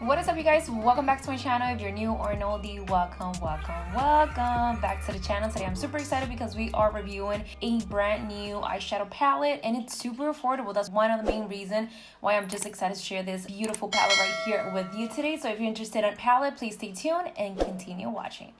What is up, you guys? Welcome back to my channel. If you're new or an oldie, welcome back to the channel. Today I'm super excited because we are reviewing a brand new eyeshadow palette and it's super affordable. That's one of the main reasons why I'm just excited to share this beautiful palette right here with you today. So if you're interested in palette, please stay tuned and continue watching.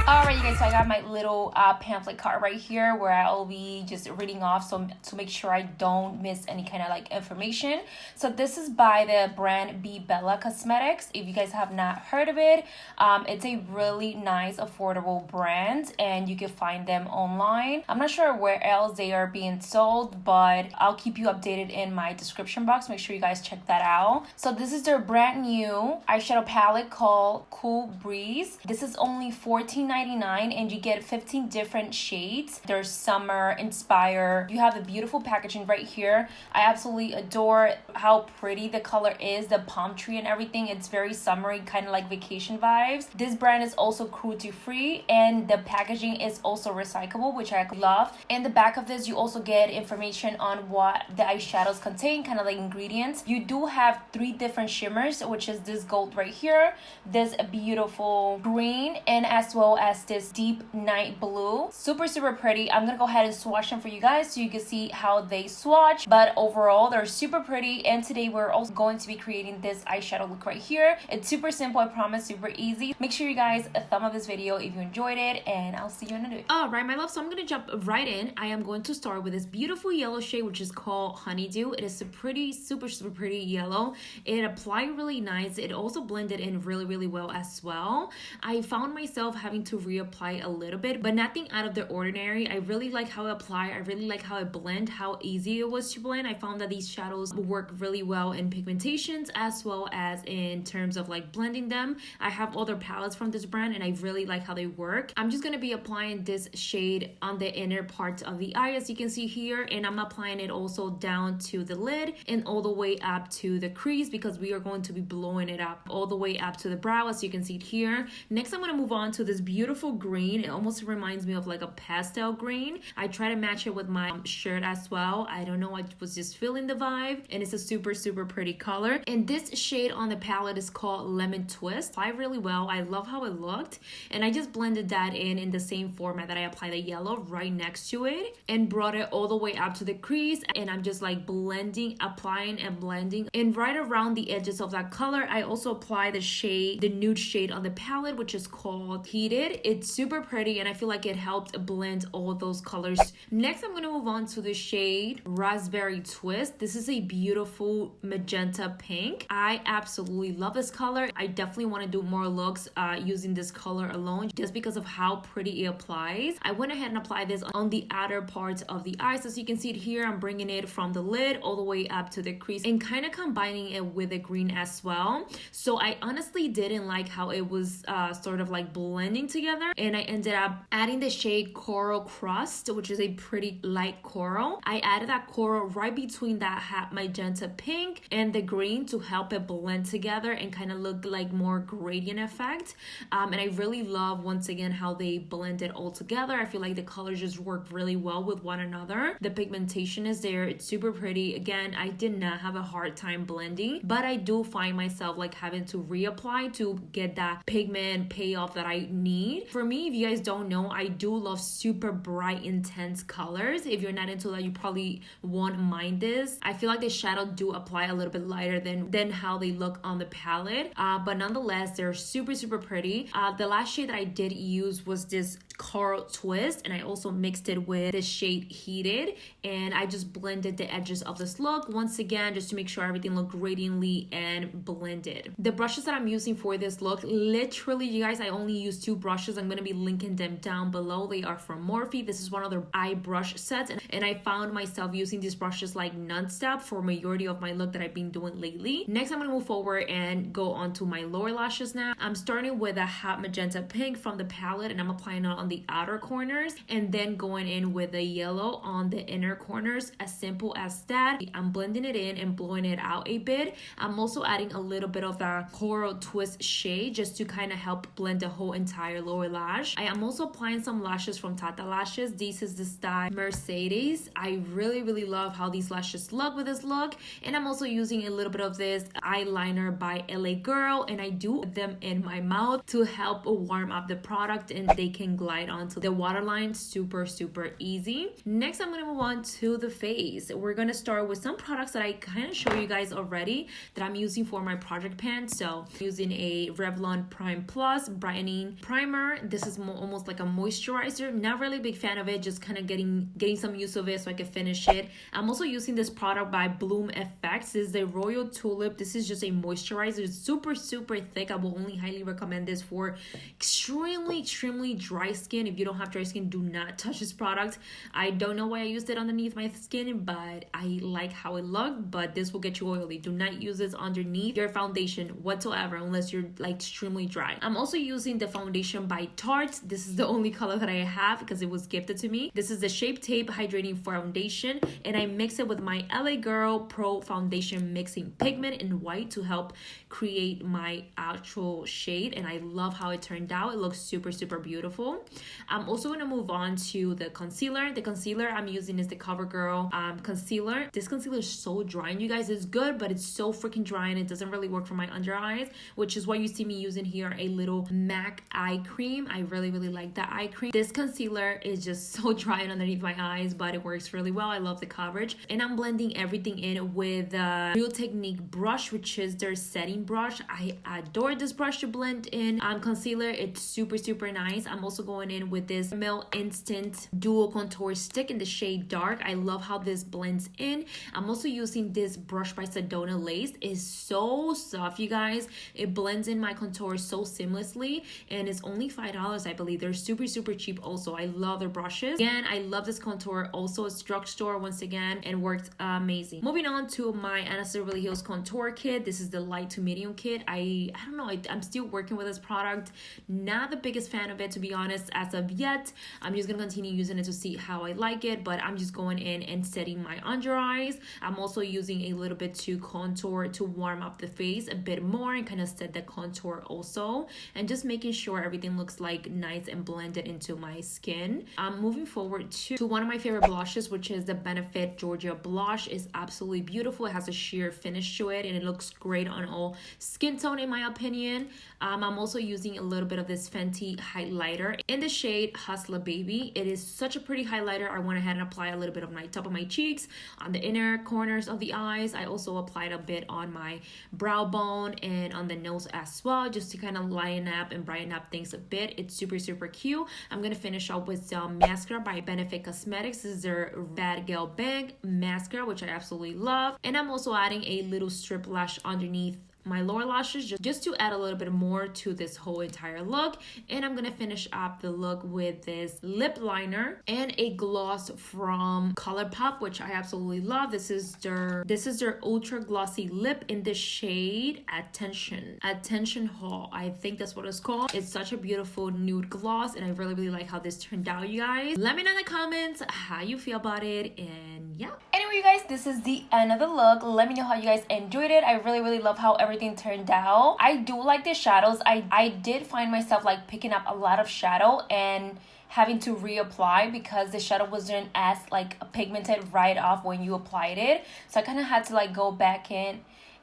Alright, you guys, so I got my little pamphlet card right here where I'll be just reading off to make sure I don't miss any kind of like information. So this is by the brand BeBellaCosmetics. If you guys have not heard of it, it's a really nice affordable brand and you can find them online. I'm not sure where else they are being sold, but I'll keep you updated in my description box. Make sure you guys check that out. So this is their brand new eyeshadow palette called Cool Breeze. This is only $14.99 and you get 15 different shades. There's summer inspired. You have the beautiful packaging right here. I absolutely adore how pretty the color is, the palm tree and everything. It's very summery, kind of like vacation vibes. This brand is also cruelty free and the packaging is also recyclable, which I love. In the back of this, you also get information on what the eyeshadows contain, kind of like ingredients. You do have 3 different shimmers, which is this gold right here, this beautiful green, and as well as this deep night blue. Super pretty. I'm gonna go ahead and swatch them for you guys so you can see how they swatch, but overall they're super pretty. And today we're also going to be creating this eyeshadow look right here. It's super simple, I promise, super easy. Make sure you guys thumb up this video if you enjoyed it, and I'll see you in a minute. All right, my love, so I'm gonna jump right in. I am going to start with this beautiful yellow shade, which is called Honeydew. It is a pretty, super pretty yellow. It applied really nice. It also blended in really well as well. I found myself having to reapply a little bit, but nothing out of the ordinary. I really like how it applied. I really like how it blend, how easy it was to blend. I found that these shadows work really well in pigmentations as well as in terms of like blending them. I have other palettes from this brand and I really like how they work. I'm just going to be applying this shade on the inner part of the eye, as you can see here, and I'm applying it also down to the lid and all the way up to the crease because we are going to be blowing it up all the way up to the brow, as you can see here. Next, I'm going to move on to this beautiful green. It almost reminds me of like a pastel green. I try to match it with my shirt as well. I don't know, I was just feeling the vibe, and it's a super pretty color. And this shade on the palette is called Lemon Twist. Applied really well. I love how it looked, and I just blended that in the same format that I applied the yellow right next to it and brought it all the way up to the crease, and I'm just like blending, applying and blending, and right around the edges of that color I also apply the shade, the nude shade on the palette, which is called Heated. It's super pretty and I feel like it helped blend all those colors. Next, I'm going to move on to the shade Raspberry Twist. This is a beautiful magenta pink. I absolutely love this color. I definitely want to do more looks using this color alone just because of how pretty it applies. I went ahead and applied this on the outer parts of the eyes. As you can see it here, I'm bringing it from the lid all the way up to the crease and kind of combining it with the green as well. So I honestly didn't like how it was sort of like blending together, and I ended up adding the shade Coral Crust, which is a pretty light coral. I added that coral right between that hot magenta pink and the green to help it blend together and kind of look like more gradient effect. And I really love, once again, how they blended all together. I feel like the colors just work really well with one another. The pigmentation is there. It's super pretty. Again, I did not have a hard time blending, but I do find myself like having to reapply to get that pigment payoff that I need. For me, if you guys don't know, I do love super bright, intense colors. If you're not into that, you probably won't mind this. I feel like the shadow do apply a little bit lighter than how they look on the palette, but nonetheless, they're super pretty. The last shade that I did use was this Coral Twist, and I also mixed it with the shade Heated, and I just blended the edges of this look once again just to make sure everything looked gradiently and blended. The brushes that I'm using for this look, literally, you guys, I only use 2 brushes. I'm going to be linking them down below. They are from Morphe. This is one of their eye brush sets, and I found myself using these brushes like non-stop for majority of my look that I've been doing lately. Next, I'm going to move forward and go on to my lower lashes now. I'm starting with a hot magenta pink from the palette, and I'm applying it on the outer corners and then going in with the yellow on the inner corners. As simple as that. I'm blending it in and blowing it out a bit. I'm also adding a little bit of the coral twist shade just to kind of help blend the whole entire lower lash. I am also applying some lashes from Tata lashes. This is the style Mercedes. I really love how these lashes look with this look. And I'm also using a little bit of this eyeliner by LAgirl, and I do put them in my mouth to help warm up the product and they can glide onto the waterline super easy. Next, I'm gonna move on to the face. We're gonna start with some products that I kind of show you guys already that I'm using for my project pan. So I'm using a Revlon Prime Plus Brightening Primer. This is almost like a moisturizer. Not really a big fan of it, just kind of getting some use of it so I can finish it. I'm also using this product by Bloom Effects. This is the Royal Tulip. This is just a moisturizer. It's super thick. I will only highly recommend this for extremely dry skin. If you don't have dry skin, do not touch this product. I don't know why I used it underneath my skin, but I like how it looked. But this will get you oily. Do not use this underneath your foundation whatsoever unless you're like extremely dry. I'm also using the foundation by Tarte. This is the only color that I have because it was gifted to me. This is the Shape Tape Hydrating Foundation, and I mix it with my LAgirl Pro Foundation Mixing Pigment in white to help create my actual shade, and I love how it turned out. It looks super beautiful. I'm also going to move on to the concealer. The concealer I'm using is the Covergirl concealer. This concealer is so dry, and you guys, it's good, but it's so freaking dry and it doesn't really work for my under eyes, which is why you see me using here a little MAC eye cream. I really like that eye cream. This concealer is just so dry and underneath my eyes, but it works really well. I love the coverage, and I'm blending everything in with the Real Technique brush, which is their setting brush. I adore this brush to blend in concealer. It's super nice. I'm also going in with this Rimmel Instant Dual Contour Stick in the shade Dark. I love how this blends in. I'm also using this brush by Sedona Lace. It's so soft, you guys. It blends in my contour so seamlessly, and it's only $5, I believe. They're super cheap also. I love their brushes. Again, I love this contour. Also a drugstore once again, and worked amazing. Moving on to my Anastasia Beverly Hills contour kit. This is the light to medium kit. I don't know, I'm still working with this product. Not the biggest fan of it, to be honest, as of yet. I'm just gonna continue using it to see how I like it, but I'm just going in and setting my under eyes. I'm also using a little bit to contour to warm up the face a bit more and kind of set the contour also, and just making sure everything looks like nice and blended into my skin. I'm moving forward to one of my favorite blushes, which is the Benefit Georgia blush. Is absolutely beautiful. It has a sheer finish to it, and it looks great on all skin tone in my opinion. I'm also using a little bit of this Fenty highlighter in the shade Hustler Baby. It is such a pretty highlighter. I went ahead and applied a little bit on my top of my cheeks, on the inner corners of the eyes. I also applied a bit on my brow bone and on the nose as well, just to kind of lighten up and brighten up things a bit. It's super cute. I'm gonna finish up with some mascara by BeBellaCosmetics. This is their BADGal Bang mascara, which I absolutely love. And I'm also adding a little strip lash underneath my lower lashes just to add a little bit more to this whole entire look. And I'm gonna finish up the look with this lip liner and a gloss from Colourpop, which I absolutely love. This is their ultra glossy lip in the shade Attention Haul. I think that's what it's called. It's such a beautiful nude gloss, and I really like how this turned out, you guys. Let me know in the comments how you feel about it, and yeah. Anyway, you guys, this is the end of the look. Let me know how you guys enjoyed it. I really love how everything turned out. I do like the shadows. I did find myself like picking up a lot of shadow and having to reapply because the shadow wasn't as like pigmented right off when you applied it. So I kind of had to like go back in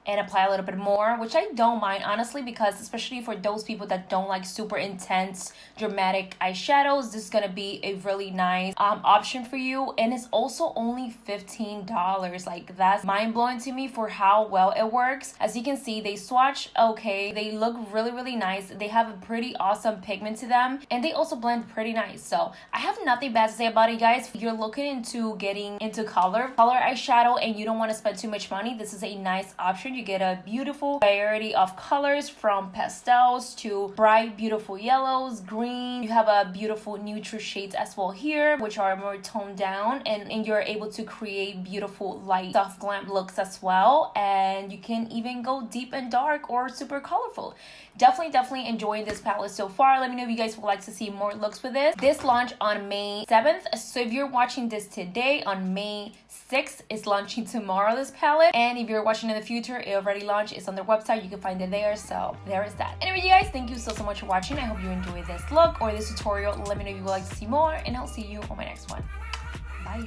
and apply a little bit more, which I don't mind, honestly, because especially for those people that don't like super intense, dramatic eyeshadows, this is gonna be a really nice option for you. And it's also only $15. Like, that's mind-blowing to me for how well it works. As you can see, they swatch okay, they look really nice, they have a pretty awesome pigment to them, and they also blend pretty nice. So I have nothing bad to say about it, guys. If you're looking into getting into color eyeshadow and you don't want to spend too much money, this is a nice option, You get a beautiful variety of colors from pastels to bright, beautiful yellows, green. You have a beautiful neutral shades as well here, which are more toned down, and you're able to create beautiful light, soft glam looks as well. And you can even go deep and dark or super colorful. Definitely enjoying this palette so far. Let me know if you guys would like to see more looks with this. This launched on May 7th. So if you're watching this today, on May 6th, it's launching tomorrow, this palette. And if you're watching in the future, it already launched. It's on their website. You can find it there. So there is that. Anyway, you guys, thank you so much for watching. I hope you enjoyed this look or this tutorial. Let me know if you would like to see more, and I'll see you on my next one. Bye.